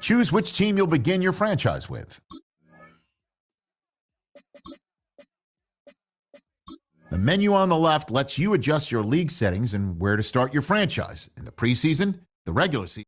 Choose which team you'll begin your franchise with. The menu on the left lets you adjust your league settings and where to start your franchise in the preseason, the regular season.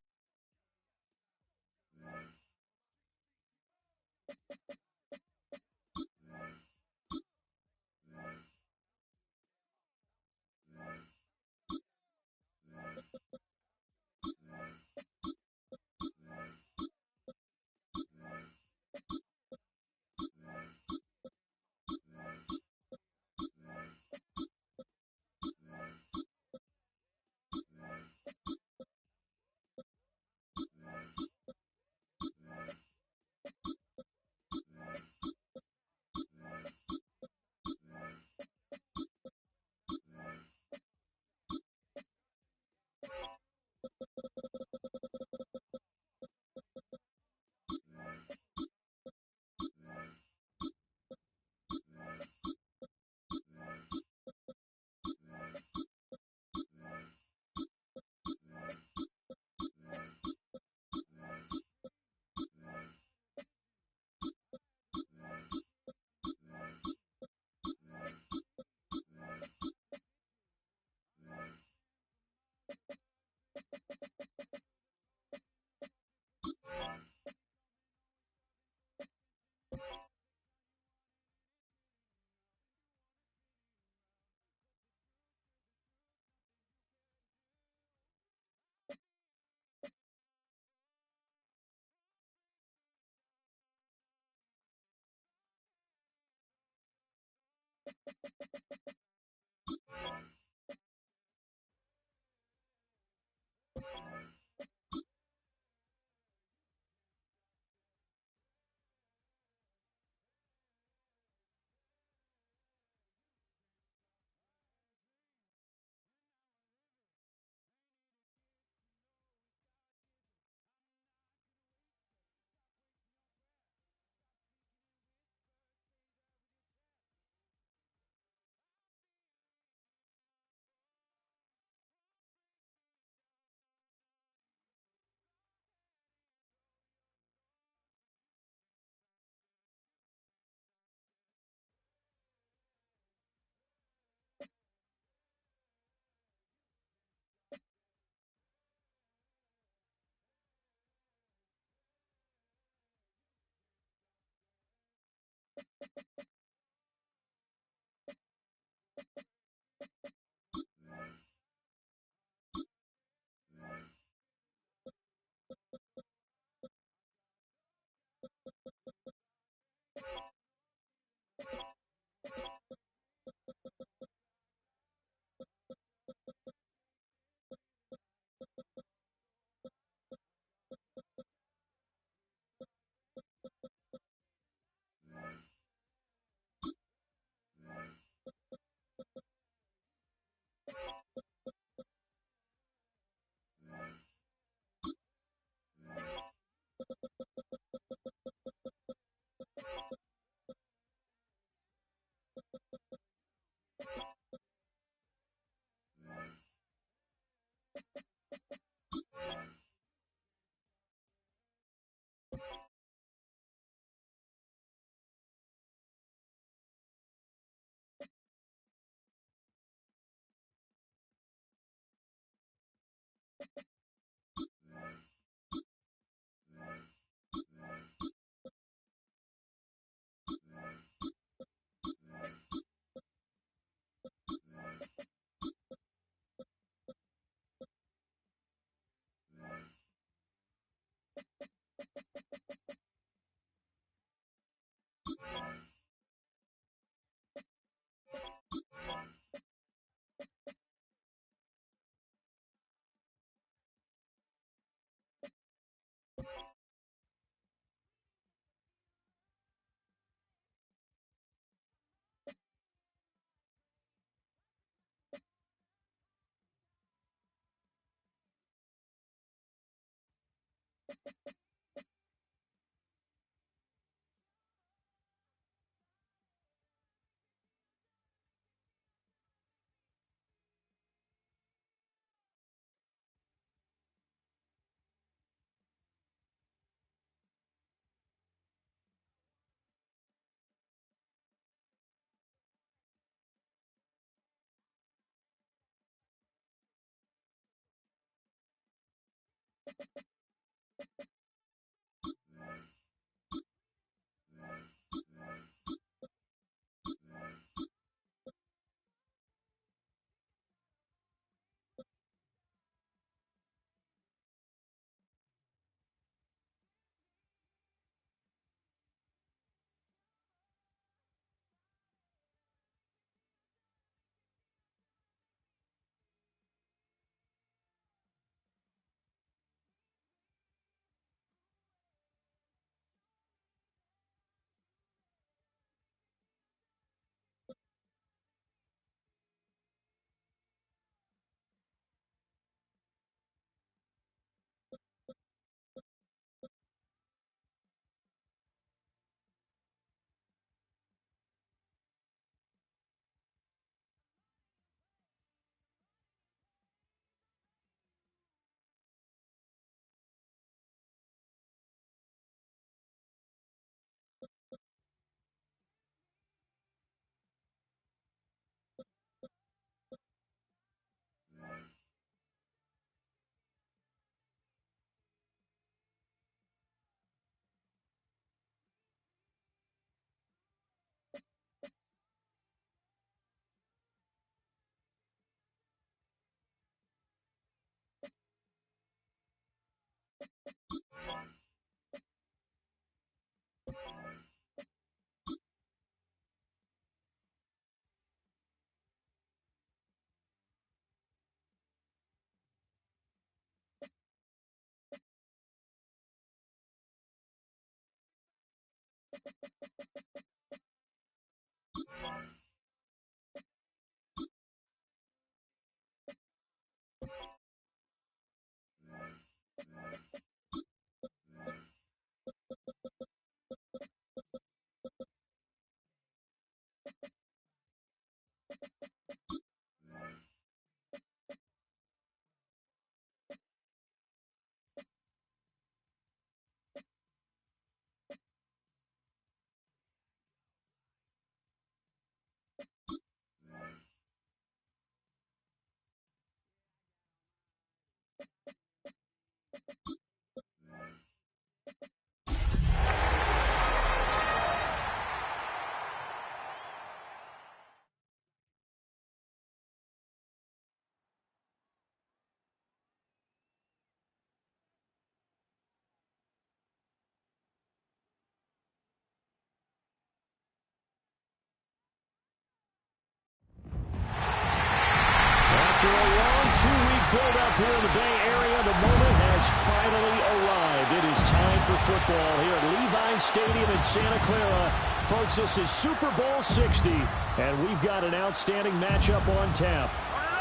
After a long two-week build-up here in the Bay Area, the moment has finally arrived. It is time for football here at Levi Stadium in Santa Clara. Folks, this is Super Bowl 60, and we've got an outstanding matchup on tap.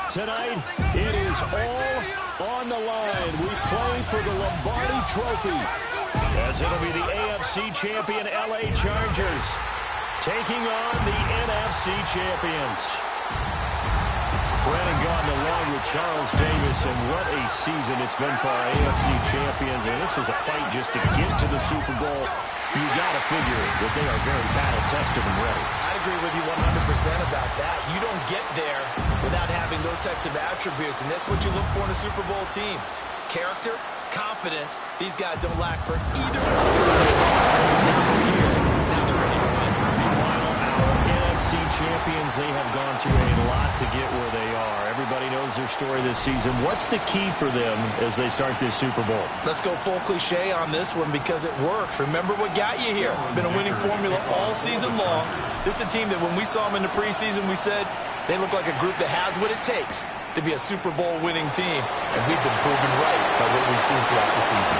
Tonight, it is all on the line. We play for the Lombardi Trophy, as it'll be the AFC champion LA Chargers taking on the NFC champions. Brandon Gaudin along with Charles Davis, and what a season it's been for our AFC champions. And this was a fight just to get to the Super Bowl. You got to figure that they are very battle-tested and ready. I'd agree with you 100% about that. You don't get there without having those types of attributes, and that's what you look for in a Super Bowl team. Character, confidence. These guys don't lack for either one of those. Now they're ready to win. Meanwhile, our NFC champions, they have gone through a lot to get where they are. Everybody knows their story this season. What's the key for them as they start this Super Bowl? Let's go full cliche on this one because it works. Remember what got you here. Been a winning formula all season long. This is a team that when we saw them in the preseason, we said they look like a group that has what it takes to be a Super Bowl winning team. And we've been proven right by what we've seen throughout the season.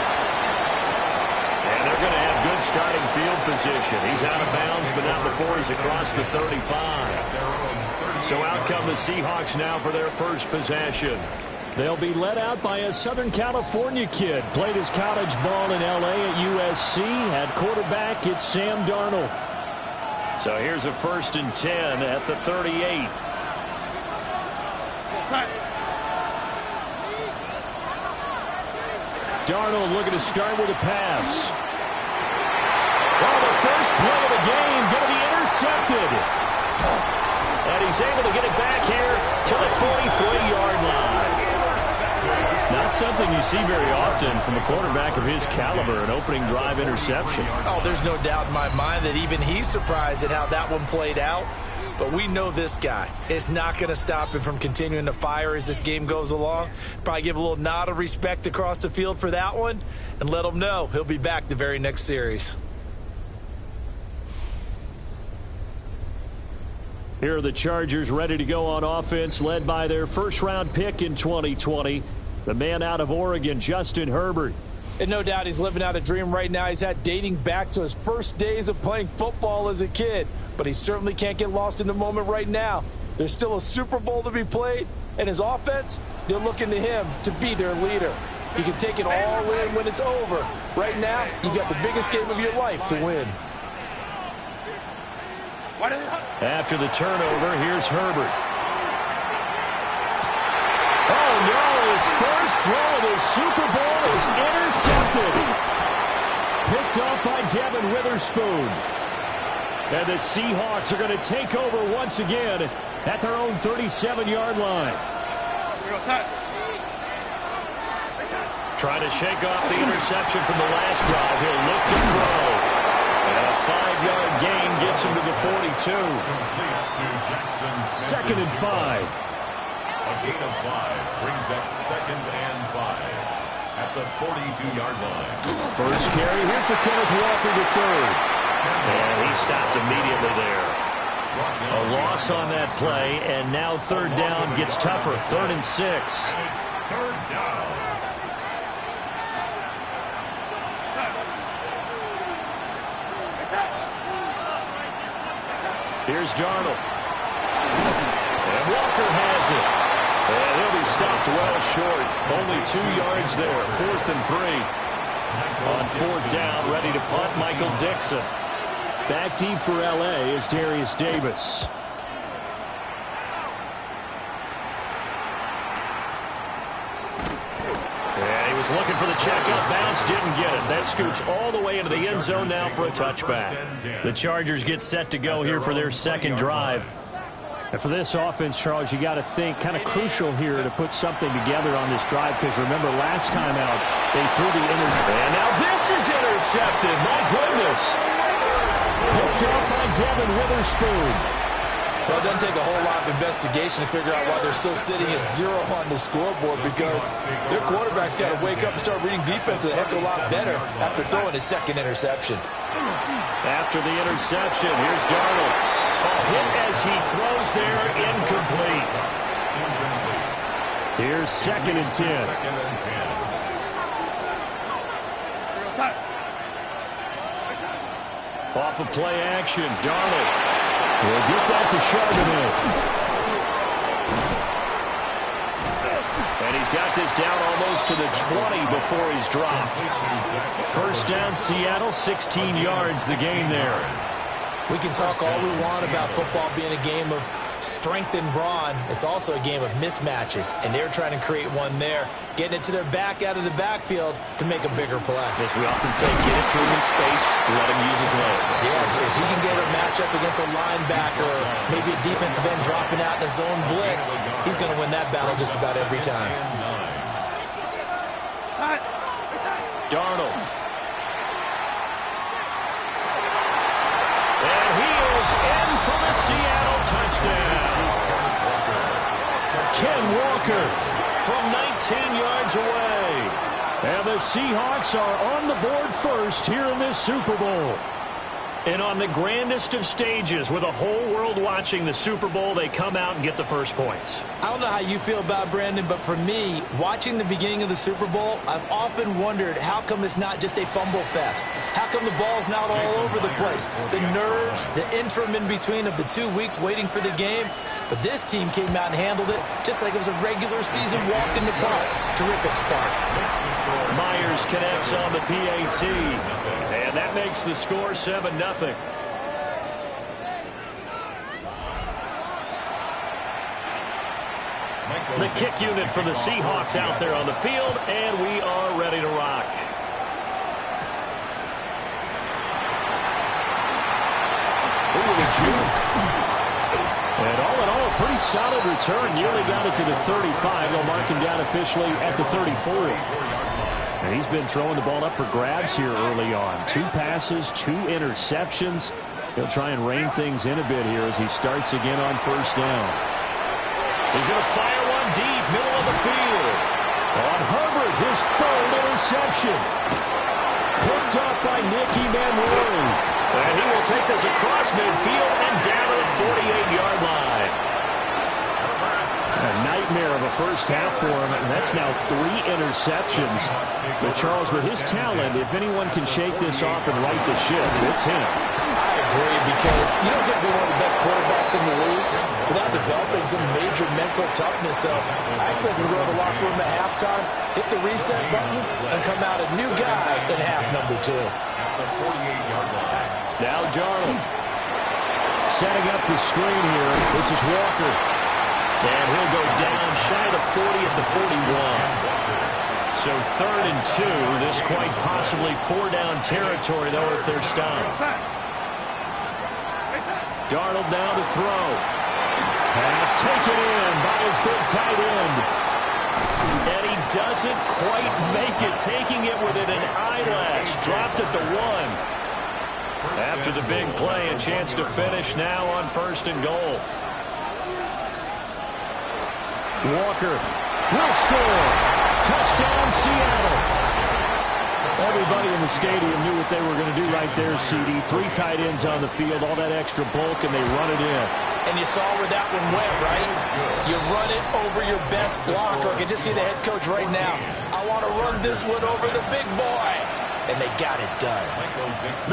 And they're going to have good starting field position. He's out of bounds, but not before he's across the 35. So out come the Seahawks now for their first possession. They'll be led out by a Southern California kid. Played his college ball in L.A. at USC. At quarterback, it's Sam Darnold. So here's a 1st and 10 at the 38. Darnold looking to start with a pass. Oh, the first play of the game going to be intercepted. And he's able to get it back here to the 43-yard line. Not something you see very often from a quarterback of his caliber, an opening drive interception. Oh, there's no doubt in my mind that even he's surprised at how that one played out. But we know this guy is not going to stop him from continuing to fire as this game goes along. Probably give a little nod of respect across the field for that one and let him know he'll be back the very next series. Here are the Chargers ready to go on offense, led by their first-round pick in 2020, the man out of Oregon, Justin Herbert. And no doubt he's living out a dream right now. He's had dating back to his first days of playing football as a kid. But he certainly can't get lost in the moment right now. There's still a Super Bowl to be played, and his offense, they're looking to him to be their leader. He can take it all in when it's over. Right now, you got the biggest game of your life to win. After the turnover, here's Herbert. Oh, no, his first throw of the Super Bowl is intercepted. Picked off by Devin Witherspoon. And the Seahawks are going to take over once again at their own 37-yard line. Trying to shake off the interception from the last drive. He'll look to throw. And a 5-yard gain gets him to the 42. 2nd and 5. A gain of 5 brings up 2nd and 5 at the 42-yard line. First carry here for Kenneth Walker III. And he stopped immediately there. A loss on that play, and now 3rd down gets tougher. 3rd and 6. And it's 3rd down. Here's Darnold. And Walker has it. And he'll be stopped well short. Only 2 yards there. 4th and 3. On 4th down, ready to punt, Michael Dixon. Back deep for L.A. is Darius Davis. And he was looking for the check-up bounce, didn't get it. That scoots all the way into the end zone now for a touchback. The Chargers get set to go here for their 2nd drive. And for this offense, Charles, you got to think kind of crucial here to put something together on this drive, because remember last time out they threw the And now this is intercepted. My goodness. Picked up by Devin Witherspoon. Well, it doesn't take a whole lot of investigation to figure out why they're still sitting at 0 on the scoreboard, because their quarterback's got to wake up and start reading defense a heck of a lot better after throwing his 2nd interception. After the interception, here's Darnold. A hit as he throws there, incomplete. Here's 2nd and 10. Off of play action, Darnold will get that to Charbonnet. And he's got this down almost to the 20 before he's dropped. 1st down, Seattle, 16 yards the gain there. We can talk all we want about football being a game of strength and brawn. It's also a game of mismatches, and they're trying to create one there, getting it to their back out of the backfield to make a bigger play. As we often say, get it to him in space, let him use his leg. Yeah, if he can get a matchup against a linebacker or maybe a defensive end dropping out in a zone blitz, he's going to win that battle just about every time. Darnold. And he is in for the Seattle touchdown. Ken Walker from 19 yards away. And the Seahawks are on the board first here in this Super Bowl. And on the grandest of stages, with a whole world watching the Super Bowl, they come out and get the first points. I don't know how you feel about Brandon, but for me, watching the beginning of the Super Bowl, I've often wondered how come it's not just a fumble fest? How come the ball's not all over the place? The nerves, the interim in between of the 2 weeks waiting for the game. But this team came out and handled it just like it was a regular season walk in the park. Terrific start. Myers connects on the PAT. And that makes the score 7-0. The kick unit for the Seahawks out there on the field, and we are ready to rock. Ooh, the juke. And all in all, a pretty solid return. Nearly got it to the 35. They'll mark him down officially at the 34. And he's been throwing the ball up for grabs here early on. 2 passes, 2 interceptions. He'll try and rein things in a bit here as he starts again on first down. He's going to fire one deep, middle of the field. On Herbert, his 3rd interception. Picked up by Nicky Manwari. And he will take this across midfield and down to the 48-yard line. A nightmare of a first half for him, and that's now 3 interceptions. But Charles, with his talent, if anyone can shake this off and right the ship, it's him. I agree, because you don't get to be one of the best quarterbacks in the league without developing some major mental toughness. So I expect him to go to the locker room at halftime, hit the reset button, and come out a new guy in half number 2. Now Darnold setting up the screen here. This is Walker. And he'll go down shy of the 40 at the 41. So 3rd and 2. This quite possibly 4-down territory, though, if they're stopped. Darnold now to throw. Pass taken in by his big tight end. And he doesn't quite make it, taking it within an eyelash. Dropped at the 1. After the big play, a chance to finish now on 1st and goal. Walker will score. Touchdown, Seattle. Everybody in the stadium knew what they were going to do right there, CD. 3 tight ends on the field, all that extra bulk, and they run it in. And you saw where that one went, right? You run it over your best blocker. I can just see the head coach right now. I want to run this one over the big boy. And they got it done.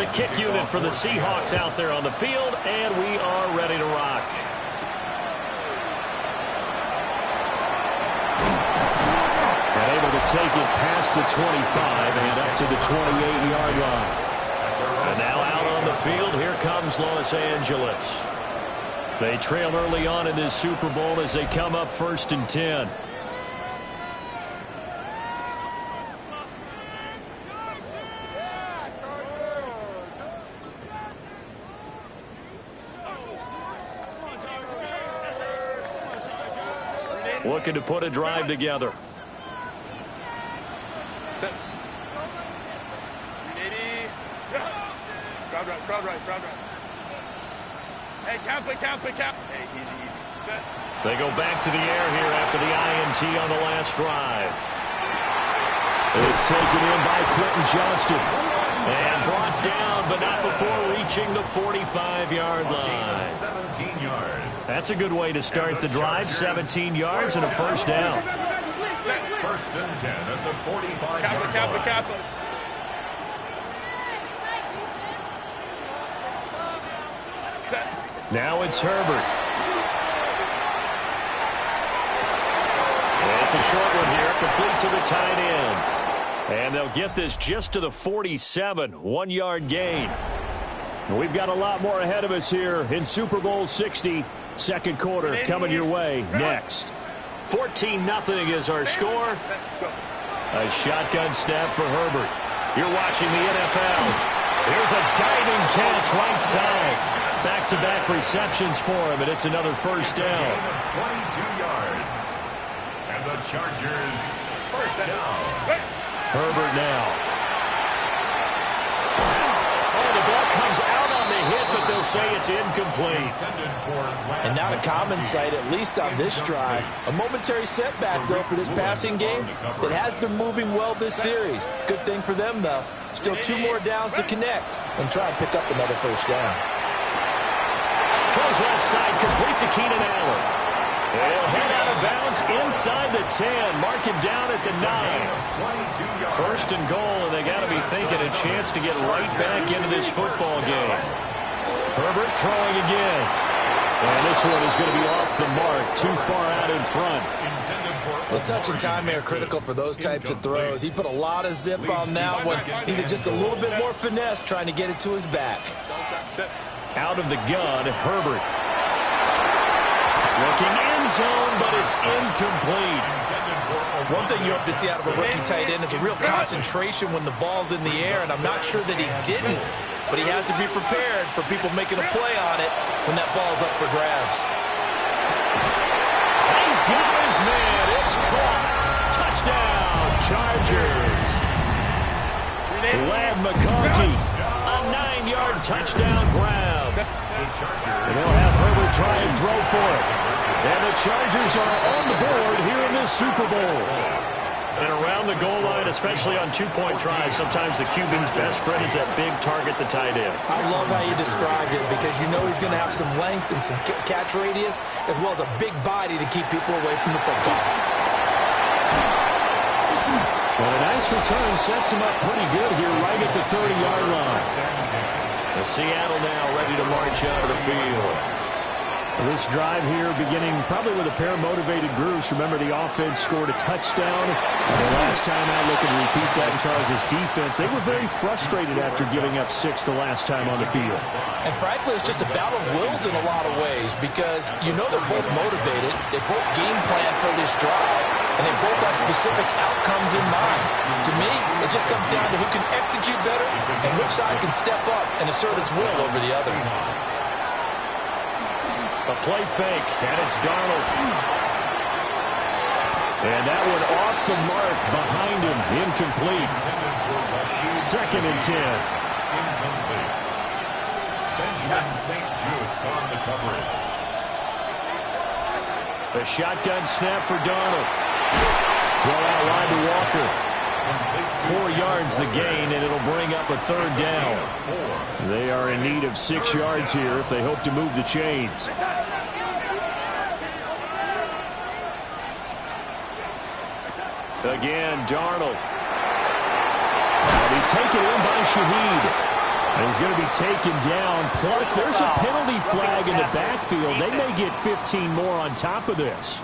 The kick unit for the Seahawks out there on the field, and we are ready to rock. And able to take it past the 25 and up to the 28-yard line. And now out on the field, here comes Los Angeles. They trail early on in this Super Bowl as they come up 1st and 10. Looking to put a drive together. They go back to the air here after the INT on the last drive. It's taken in by Quentin Johnston. And brought down, but not before reaching the 45-yard line. 17 yards. That's a good way to start the drive. 17 yards and a first down. 1st and 10 at the 45-yard line. Now it's Herbert. It's a short one here, complete to the tight end. And they'll get this just to the 47, 1-yard gain. And we've got a lot more ahead of us here in Super Bowl 60. Second quarter coming your way next. 14-0 is our score. A shotgun snap for Herbert. You're watching the NFL. Here's a diving catch right side. Back-to-back receptions for him, and it's another first down. 22 yards. And the Chargers first down. Herbert now. Oh, the ball comes out on the hit, but they'll say it's incomplete. And not a common sight, at least on this drive. A momentary setback, though, for this passing game that has been moving well this series. Good thing for them, though. Still 2 more downs to connect and try and pick up another first down. Throws left side, complete to Keenan Allen. He'll head out of bounds inside the 10. Mark him down at the 9. First and goal, and they got to be thinking a chance to get right back into this football game. Herbert throwing again. And this one is going to be off the mark, too far out in front. Well, touch and time are critical for those types of throws. He put a lot of zip on that one. Needed just a little bit more finesse trying to get it to his back. Out of the gun, Herbert. Looking end zone, but it's incomplete. One thing you hope to see out of a rookie tight end is a real concentration when the ball's in the air, and I'm not sure that he didn't, but he has to be prepared for people making a play on it when that ball's up for grabs. He's got his man. It's caught. Touchdown, Chargers. Lad McConkey, a 9-yard touchdown grab. And they'll have Herbert try and throw for it. And the Chargers are on the board here in this Super Bowl. And around the goal line, especially on 2-point tries, sometimes the QB's best friend is that big target, the tight end. I love how you described it because you know he's going to have some length and some catch radius as well as a big body to keep people away from the football. Well, a nice return sets him up pretty good here right at the 30-yard line. The Seattle now ready to march out of the field. This drive here beginning probably with a pair of motivated groups. Remember, the offense scored a touchdown. The last time out, looking to repeat that in Charles' defense. They were very frustrated after giving up 6 the last time on the field. And frankly, it's just a battle of wills in a lot of ways because you know they're both motivated. They both game plan for this drive, and they both have specific outcomes in mind. To me, it just comes down to who can execute better and which side can step up and assert its will over the other. A play fake, and it's Darnold. And that one off the mark behind him, incomplete. 2nd and 10. Incomplete. Benjamin St. Just on the coverage. A shotgun snap for Darnold. Throw out wide to Walker. 4 yards the gain, and it'll bring up a 3rd down. They are in need of 6 yards here if they hope to move the chains. Again, Darnold. Will be taken in by Shaheed. And he's going to be taken down. Plus, there's a penalty flag in the backfield. They may get 15 more on top of this.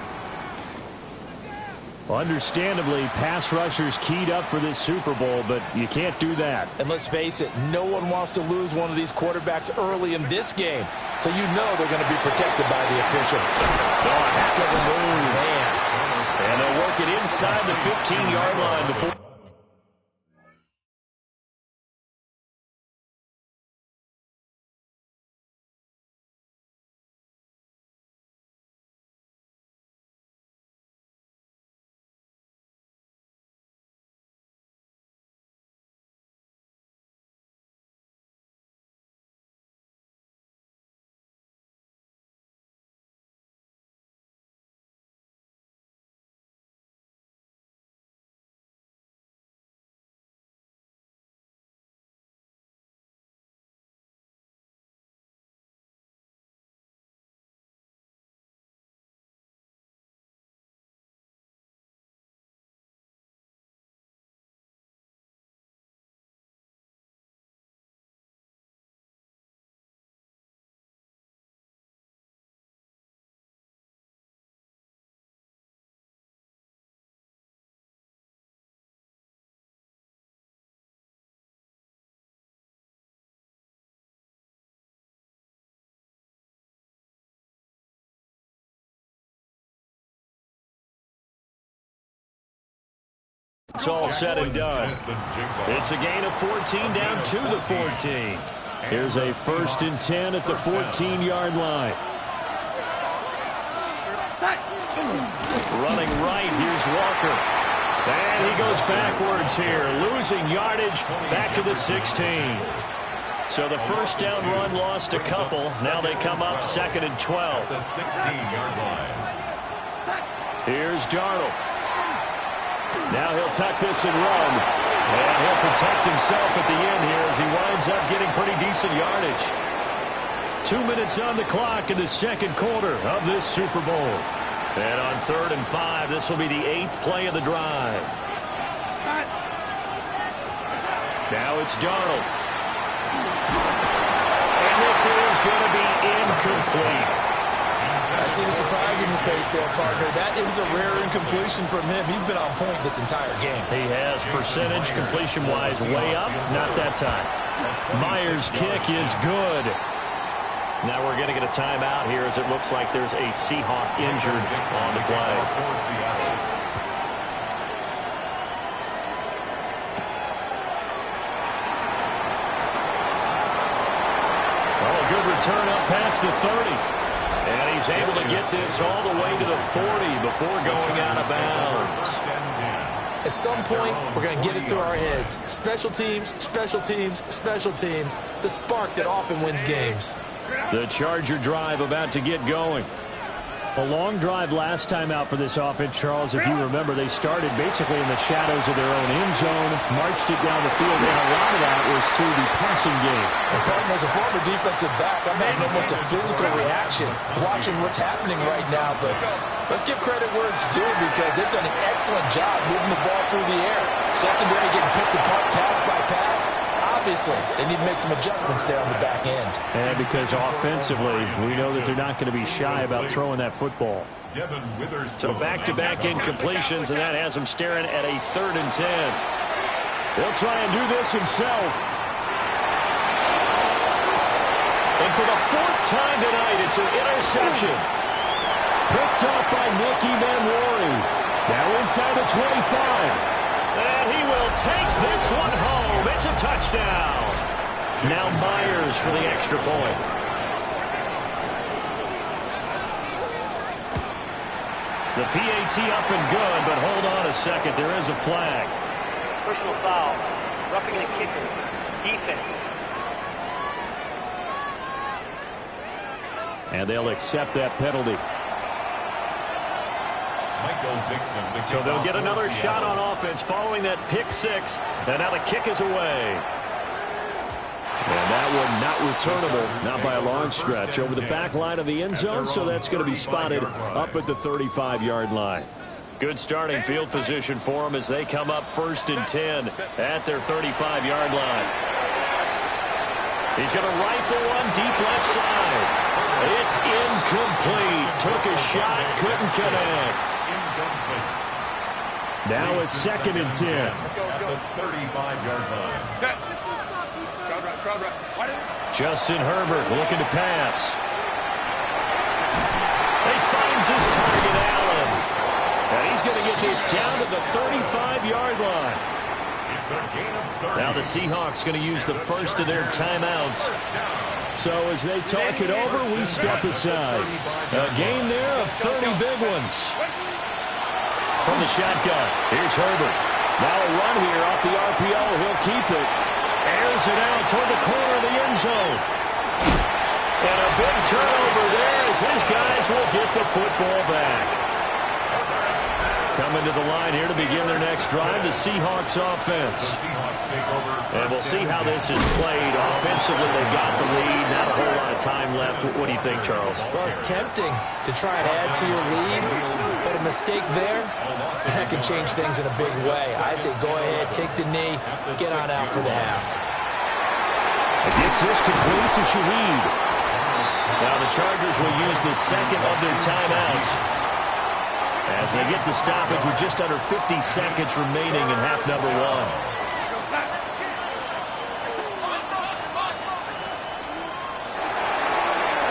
Understandably, pass rushers keyed up for this Super Bowl, but you can't do that. And let's face it, no one wants to lose one of these quarterbacks early in this game. So you know they're going to be protected by the officials. Oh, a heck of a move. Man. And they'll work it inside the 15-yard line before. It's all said and done. It's a gain of 14 down to the 14. Here's a 1st and 10 at the 14-yard line. Running right, here's Walker. And he goes backwards here, losing yardage back to the 16. So the 1st down run lost a couple. Now they come up 2nd and 12. The 16-yard line. Here's Darnold. Now he'll tuck this and run. And he'll protect himself at the end here as he winds up getting pretty decent yardage. 2 minutes on the clock in the 2nd quarter of this Super Bowl. And on 3rd and 5, this will be the 8th play of the drive. Now it's Darnold. And this is going to be incomplete. I see the surprise in your face there, partner. That is a rare incompletion from him. He's been on point this entire game. He has percentage completion-wise way up. Not that time. Myers' kick is good. Now we're going to get a timeout here as it looks like there's a Seahawk injured on the play. Well, a good return up past the 30. And he's able to get this all the way to the 40 before going out of bounds. At some point, we're going to get it through our heads. Special teams, special teams, special teams. The spark that often wins games. The Charger drive about to get going. A long drive last time out for this offense, Charles. If you remember, they started basically in the shadows of their own end zone, marched it down the field, and a lot of that was through the passing game. And partner, as a former defensive back, I'm having almost a physical reaction watching what's happening right now. But let's give credit where it's due because they've done an excellent job moving the ball through the air. Secondary getting picked apart pass by pass. Obviously, they need to make some adjustments there on the back end. And because offensively, we know that they're not going to be shy about throwing that football. So back-to-back incompletions, and that has them staring at a 3rd and 10. He'll try and do this himself. And for the 4th time tonight, it's an interception. Picked off by Nicky Manwari. Now inside the 25. And he will take this one home. It's a touchdown. Now Myers for the extra point. The PAT up and good, but hold on a second. There is a flag. Personal foul. Roughing the kicker. Defense. And they'll accept that penalty. So they'll get another shot on offense following that pick 6. And now the kick is away. And that one not returnable, not by a long stretch, over the back line of the end zone. So that's going to be spotted up at the 35-yard line. Good starting field position for them as they come up 1st and 10 at their 35-yard line. He's going to rifle one deep left side. It's incomplete. Took a shot, couldn't connect. Now it's 2nd and 10. At the 35-yard line. Justin Herbert looking to pass. He finds his target, Allen. And he's going to get this down to the 35-yard line. It's a gain of 30. Now the Seahawks going to use the first of their timeouts. So as they talk it over, we step aside. A gain there of 30 big ones. From the shotgun, here's Herbert. Now a run here off the RPO. He'll keep it. Airs it out toward the corner of the end zone. And a big turnover there as his guys will get the football back. Coming to the line here to begin their next drive, the Seahawks offense. And we'll see how this is played. Offensively, they've got the lead. Not a whole lot of time left. What do you think, Charles? Well, it's tempting to try and add to your lead, but a mistake there, that can change things in a big way. I say go ahead, take the knee, get on out for the half. It gets this complete to Shaheed. Now the Chargers will use the second of their timeouts as they get the stoppage with just under 50 seconds remaining in half number 1.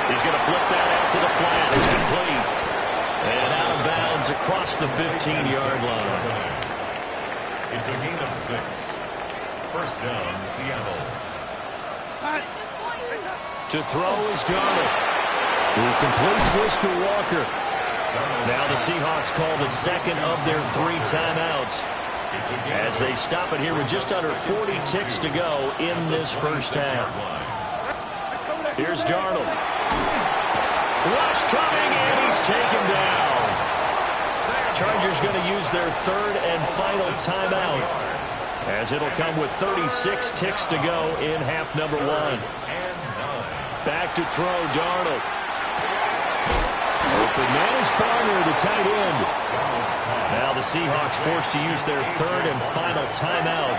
He's going to flip that out to the flat. It's complete. And out of bounds across the 15-yard line. It's a gain of 6. First down, Seattle. To throw is Darnold, who completes this to Walker. Now the Seahawks call the second of their 3 timeouts as they stop it here with just under 40 ticks to go in this first half. Here's Darnold. Rush coming, and he's taken down. Chargers going to use their 3rd and final timeout, as it'll come with 36 ticks to go in half number 1. Back to throw, Darnold. Open man is Barner, the tight end. Now the Seahawks forced to use their 3rd and final timeout,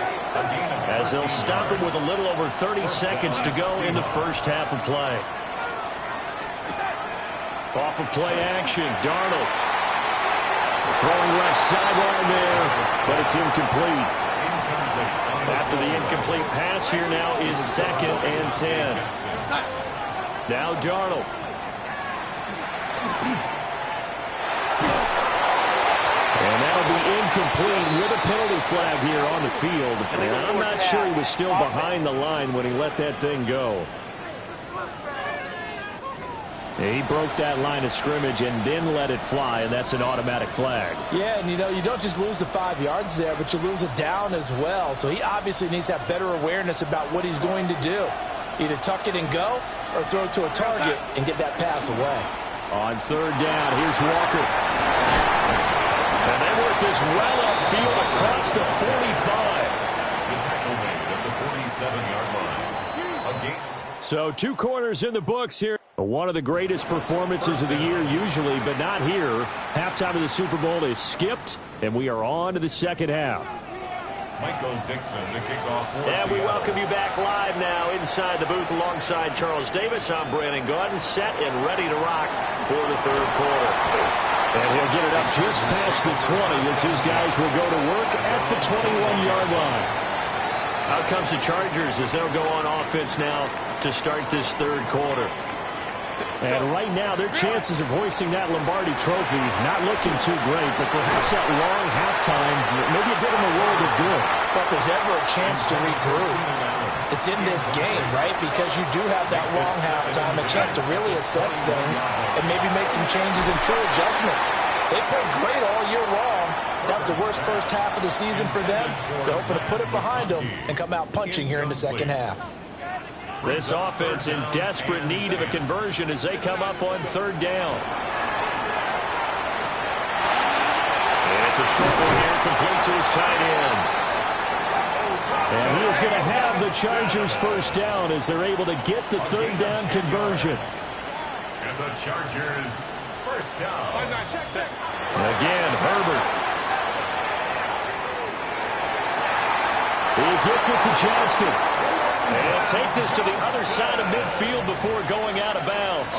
as they'll stop it with a little over 30 seconds to go in the first half of play. Off of play action, Darnold. Throwing left sideline there, but it's incomplete. After the incomplete pass, here now is 2nd and 10. Now Darnold. And that'll be incomplete with a penalty flag here on the field. And I'm not sure he was still behind the line when he let that thing go. He broke that line of scrimmage and then let it fly, and that's an automatic flag. Yeah, and you don't just lose the 5 yards there, but you lose it down as well. So he obviously needs to have better awareness about what he's going to do. Either tuck it and go or throw it to a target and get that pass away. On 3rd down, here's Walker. And they work this well upfield across the 45. The tackle made at the 47-yard line. A gain. So 2 corners in the books here. One of the greatest performances of the year usually, but not here. Halftime of the Super Bowl is skipped, and we are on to the second half. Michael Dixon to kick off. And we welcome you back live now inside the booth alongside Charles Davis. I'm Brandon Gordon, set and ready to rock for the 3rd quarter. And he'll get it up just past the 20 as his guys will go to work at the 21-yard line. Out comes the Chargers as they'll go on offense now to start this 3rd quarter. And right now, their chances of hoisting that Lombardi trophy not looking too great, but perhaps that long halftime, maybe it did them a world of good. But there's ever a chance to regroup. It's in this game, right? Because you do have that long halftime, a chance to really assess things and maybe make some changes and true adjustments. They played great all year long. That was the worst first half of the season for them. They're hoping to put it behind them and come out punching here in the second half. This offense in desperate need of a conversion as they come up on 3rd down. And it's a short one here, complete to his tight end. And he is going to have the Chargers first down as they're able to get the 3rd down conversion. And the Chargers first down. Again, Herbert. He gets it to Johnston. And he'll take this to the other side of midfield before going out of bounds.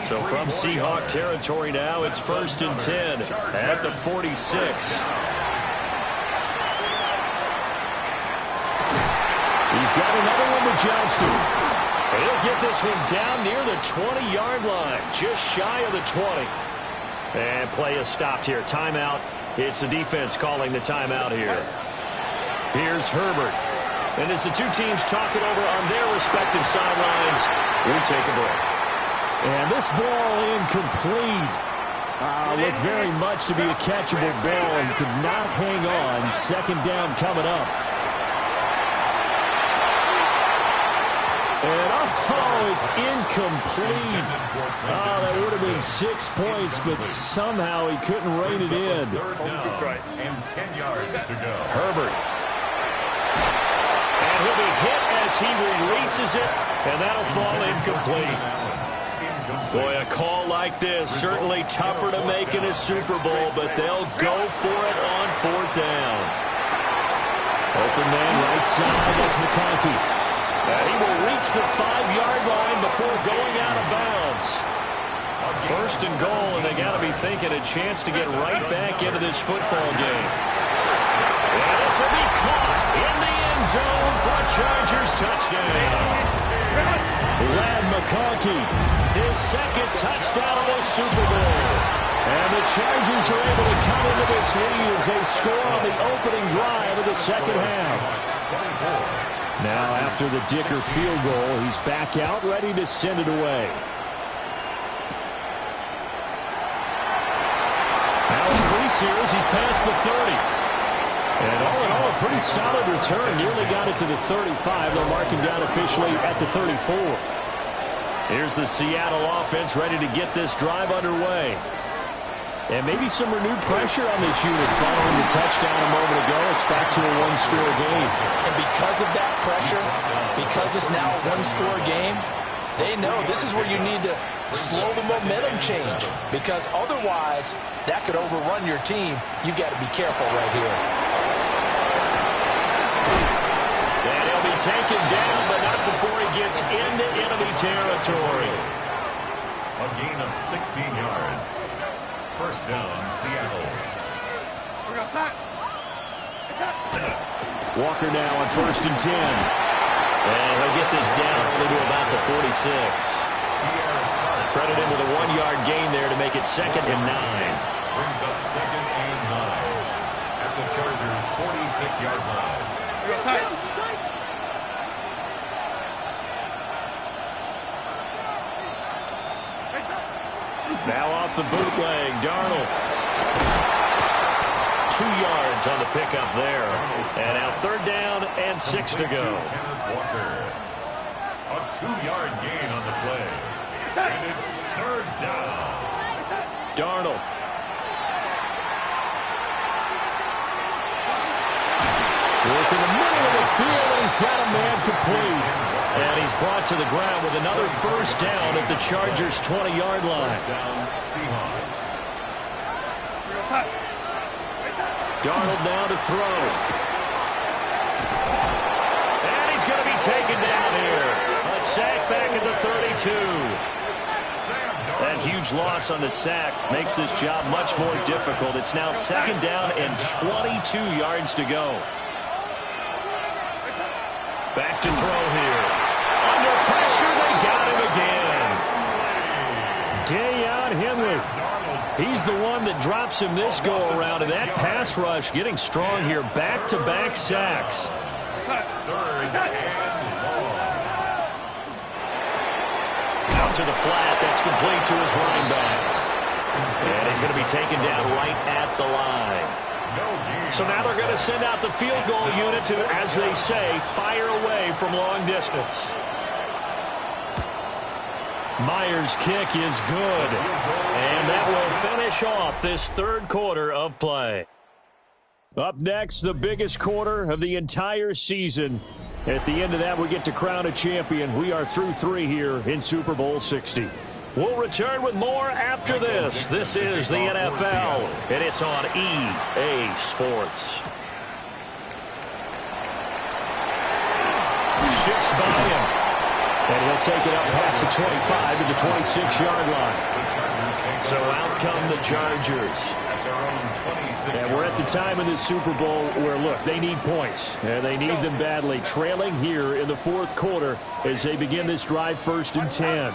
So from Seahawk territory now, it's 1st and 10 at the 46. He's got another one to Johnston. He'll get this one down near the 20-yard line, just shy of the 20. And play is stopped here. Timeout. It's the defense calling the timeout here. Here's Herbert. And as the 2 teams talk it over on their respective sidelines, we take a break. And this ball incomplete. Looked very much to be a catchable ball and could not hang on. 2nd down coming up. And it's incomplete. That would have been 6 points, but somehow he couldn't rein it in. 3rd down and 10 yards to go. Herbert. And he'll be hit as he releases it, and that'll fall incomplete. Boy, a call like this, certainly tougher to make in a Super Bowl, but they'll go for it on 4th down. Open man right side, that's McConkey. And he will reach the 5-yard line before going out of bounds. 1st and goal, and they got to be thinking a chance to get right back into this football game. And this will be caught in the end zone for a Chargers touchdown. Lad McConkey, his 2nd touchdown of the Super Bowl. And the Chargers are able to cut into this lead as they score on the opening drive of the second half. Now after the Dicker field goal, he's back out ready to send it away. Now increase here as he's past the 30. And all in all, a pretty solid return. Nearly got it to the 35. They'll mark him down officially at the 34. Here's the Seattle offense ready to get this drive underway. And maybe some renewed pressure on this unit following the touchdown a moment ago. It's back to a one-score game. And because of that pressure, because it's now a one-score game, they know this is where you need to slow the momentum change. Because otherwise, that could overrun your team. You've got to be careful right here. And he'll be taken down, but not before he gets into enemy territory. A gain of 16 yards. First down, Seattle. Walker now on 1st and 10. And he'll get this down only to about the 46. Credit him with a 1-yard gain there to make it 2nd and 9. Brings up 2nd and 9 at the Chargers' 46-yard line. Now off the bootleg, Darnold. 2 yards on the pickup there. And now 3rd down and 6 to go. Walker. A 2-yard gain on the play. And it's 3rd down. Darnold. Working the middle of the field, and he's got a man complete. And he's brought to the ground with another 1st down at the Chargers' 20-yard line. First down, Seahawks. Darnold now to throw. And he's going to be taken down here. A sack back at the 32. That huge loss on the sack makes this job much more difficult. It's now 2nd down and 22 yards to go. Back to throw here. Under pressure, they got him again. Dayon Henley. He's the one that drops him this go-around, and that pass rush getting strong here. Back-to-back sacks. 3rd and long. Out to the flat. That's complete to his running back. And he's going to be taken down right at the line. So now they're going to send out the field goal unit to, as they say, fire away from long distance. Myers' kick is good. And that will finish off this 3rd quarter of play. Up next, the biggest quarter of the entire season. At the end of that, we get to crown a champion. We are through 3 here in Super Bowl 60. We'll return with more after this. This is the NFL, and it's on EA Sports. Shifts by him. And he'll take it up past the 25 to the 26-yard line. So out come the Chargers. And we're at the time in this Super Bowl where, look, they need points. And they need them badly. Trailing here in the 4th quarter as they begin this drive 1st and 10.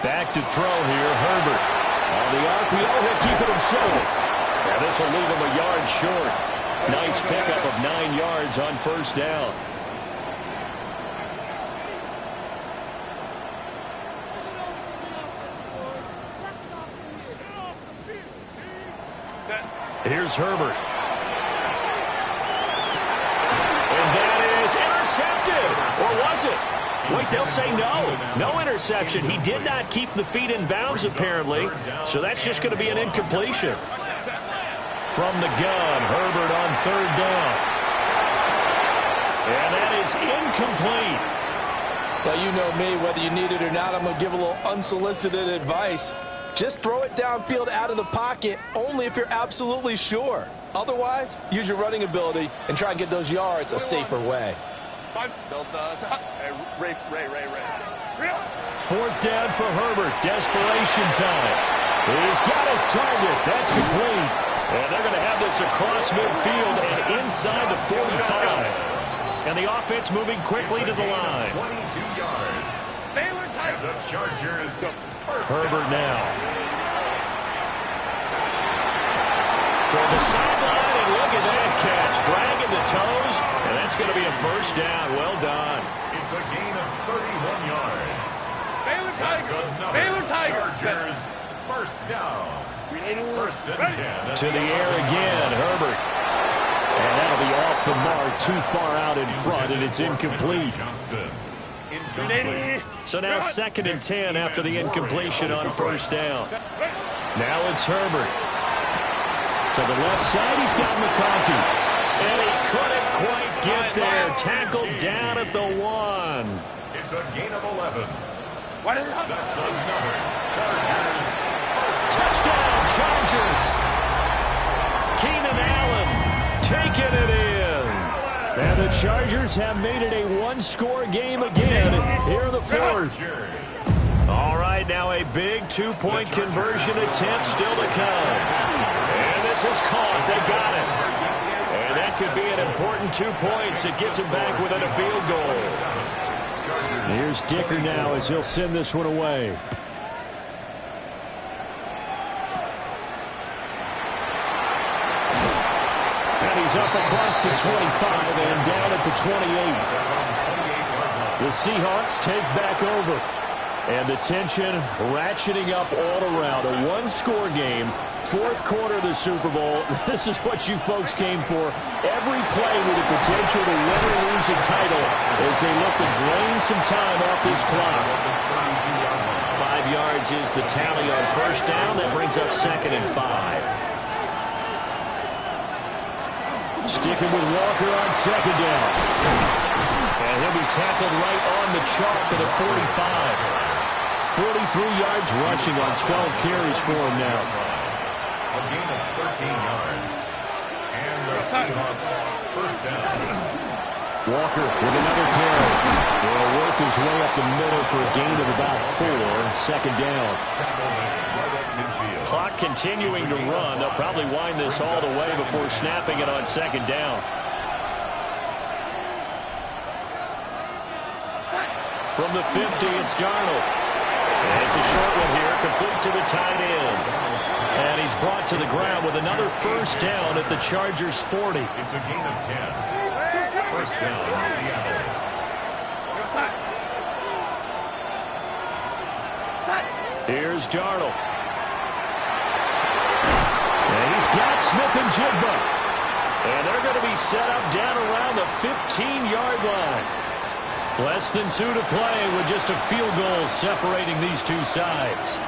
Back to throw here, Herbert. On the RPO, he'll keep it himself. And this will leave him a yard short. Nice pickup of 9 yards on 1st down. Here's Herbert. And that is intercepted. Or was it? Wait, they'll say no. No interception. He did not keep the feet in bounds, apparently. So that's just going to be an incompletion. From the gun, Herbert on 3rd down. And that is incomplete. Well, you know me. Whether you need it or not, I'm going to give a little unsolicited advice. Just throw it downfield out of the pocket only if you're absolutely sure. Otherwise, use your running ability and try and get those yards a safer way. 4th down for Herbert. Desperation time. He's got his target. That's complete. And they're going to have this across midfield and inside the 45. And the offense moving quickly to the line. 22 yards. And the Chargers. Herbert now. Toward the sideline, and look at that catch. Dragging the toes, and that's going to be a first down. Well done. It's a gain of 31 yards. Baylor That's Tigers. another Baylor Tigers. Chargers first down. First and 10. To the air again, Herbert. And that'll be off the mark, too far out in front, and it's incomplete. Johnston. Incomplete. So now 2nd and 10 after the incompletion on first down. Now it's Herbert. To the left side, he's got McConkey. And he couldn't quite get there. Tackled down at the 1. It's a gain of 11. What is it? That's another Chargers first Touchdown, Chargers. Keenan Allen taking it in. And the Chargers have made it a one-score game again here in the 4th. All right, now a big two-point conversion attempt still to come. And this is caught. They got it. And that could be an important 2 points. It gets them back within a field goal. Here's Dicker now as he'll send this one away. And he's up across the 25 and down at the 28. The Seahawks take back over. And the tension ratcheting up all around. A one-score game. 4th quarter of the Super Bowl. This is what you folks came for. Every play with the potential to win or lose a title as they look to drain some time off this clock. 5 yards is the tally on first down. That brings up 2nd and 5. Sticking with Walker on 2nd down. And he'll be tackled right on the chalk at the 45. 43 yards rushing on 12 carries for him now. A gain of 13 yards. And the Seahawks first down. Walker with another carry. Will work his way up the middle for a gain of about 4. 2nd down. Clock continuing to run. They'll probably wind this all the way before snapping it on 2nd down. From the 50, it's Darnold. And it's a short one here, complete to the tight end. And he's brought to the ground with another first down at the Chargers' 40. It's a gain of 10. First down, Seattle. Here's Darnold. And he's got Smith-Njigba. And they're going to be set up down around the 15-yard line. Less than 2 to play with just a field goal separating these two sides.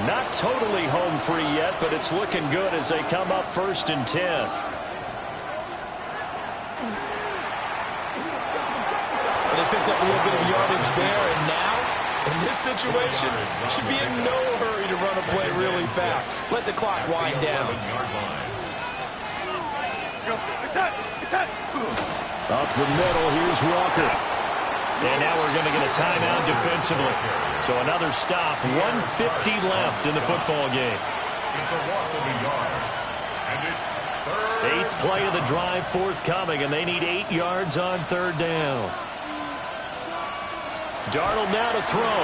Not totally home free yet, but it's looking good as they come up 1st and 10. They picked up a little bit of yardage there, and now, in this situation, should be in no hurry to run a play really fast. Let the clock wind down. Up the middle, here's Walker. And now we're going to get a timeout defensively. So another stop, 1:50 left in the football game. It's a loss of a yard. And it's 3rd. 8th play of the drive forthcoming, and they need 8 yards on 3rd down. Darnold now to throw.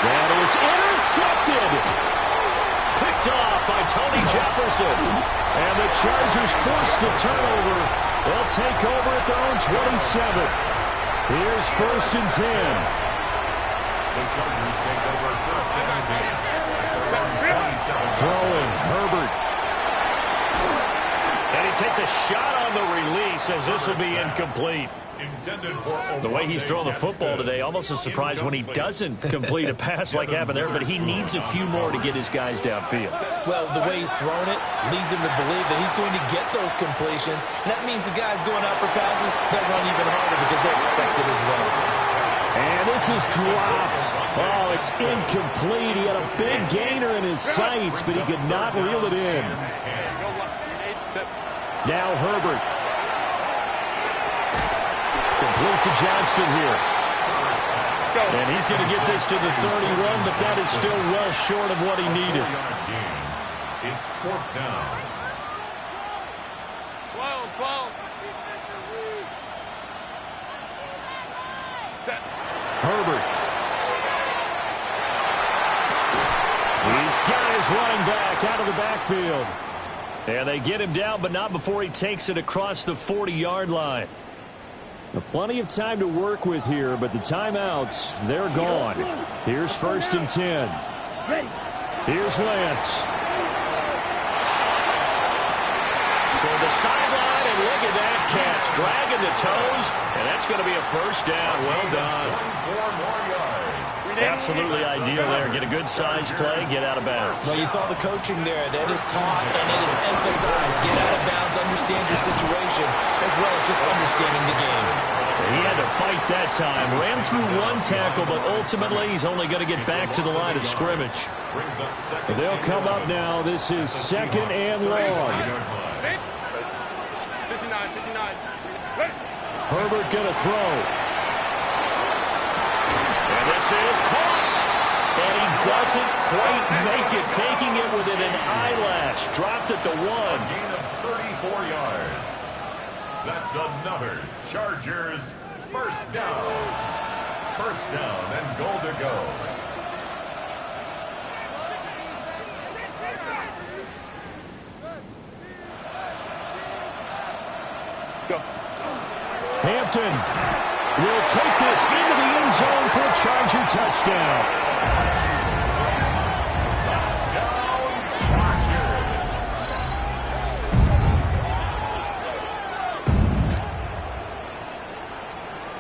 That is intercepted. Picked off by Tony Jefferson. And the Chargers force the turnover. They'll take over at their own 27. Here's 1st and 10. The Chargers take over 1st and 10. Throwing, Herbert. And he takes a shot on the release as this will be incomplete. The way he's throwing the football today, almost a surprise when he doesn't complete a pass like happened there, but he needs a few more to get his guys downfield. Well, the way he's throwing it leads him to believe that he's going to get those completions. And that means the guys going out for passes, they'll run even harder because they expect it as well. And this is dropped. Oh, it's incomplete. He had a big gainer in his sights, but he could not reel it in. Now Herbert. Complete to Johnston here. And he's going to get this to the 31, but that is still well short of what he needed. It's 4th down. 12. Set. Herbert. He's got his running back out of the backfield. And they get him down, but not before he takes it across the 40-yard line. Plenty of time to work with here, but the timeouts, they're gone. Here's 1st and 10. Here's Lance. Toward the sideline, and look at that catch. Dragging the toes, and that's going to be a 1st down. Well done. 4 more yards. Absolutely ideal there. Get a good size play, get out of bounds. Well, you saw the coaching there. That is taught and it is emphasized. Get out of bounds, understand your situation, as well as just understanding the game. He had to fight that time. Ran through 1 tackle, but ultimately he's only going to get back to the line of scrimmage. They'll come up now. This is 2nd and long. 59. Herbert going to throw. And this is caught. And he doesn't quite make it, taking it within an eyelash. Dropped at the 1. Gain of 34 yards. That's another Chargers 1st down. 1st down and goal to go. Go. Hampton will take this into the end zone for a Charger touchdown.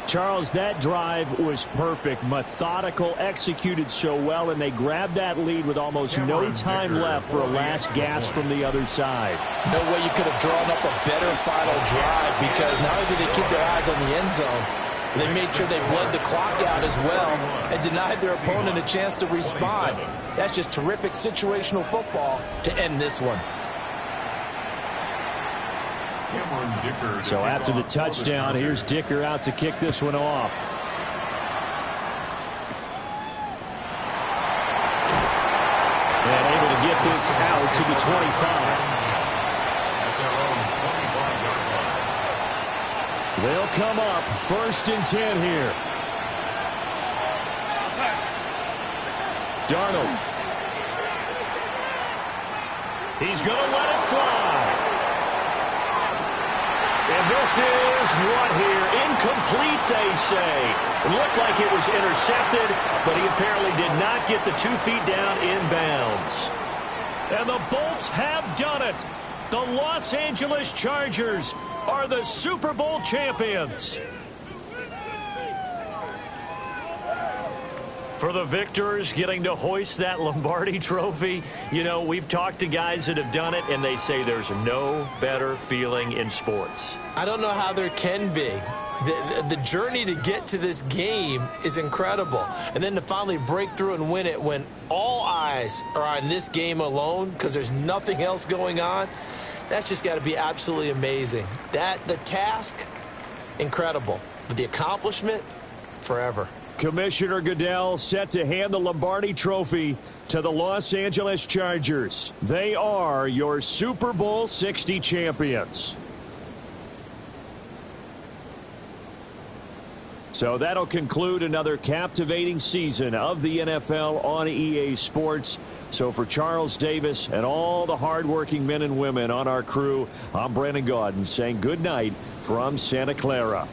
Charles, that drive was perfect, methodical, executed so well, and they grabbed that lead with almost no time left for a last gasp from the other side. No way you could have drawn up a better final drive, because not only did they keep their eyes on the end zone, they made sure they bled the clock out as well and denied their opponent a chance to respond. That's just terrific situational football to end this one. So after the touchdown, here's Dicker out to kick this one off. And able to get this out to the 25. They'll come up 1st and 10 here. Darnold. He's going to let it fly. And this is what here? Incomplete, they say. It looked like it was intercepted, but he apparently did not get the 2 feet down in bounds. And the Bolts have done it. The Los Angeles Chargers are the Super Bowl champions. For the victors, getting to hoist that Lombardi trophy, you know, we've talked to guys that have done it, and they say there's no better feeling in sports. I don't know how there can be. The journey to get to this game is incredible. And then to finally break through and win it when all eyes are on this game alone because there's nothing else going on, that's just got to be absolutely amazing. The task, incredible. But the accomplishment, forever. Commissioner Goodell set to hand the Lombardi Trophy to the Los Angeles Chargers. They are your Super Bowl 60 champions. So that'll conclude another captivating season of the NFL on EA Sports. So for Charles Davis and all the hardworking men and women on our crew, I'm Brandon Gaudin saying good night from Santa Clara.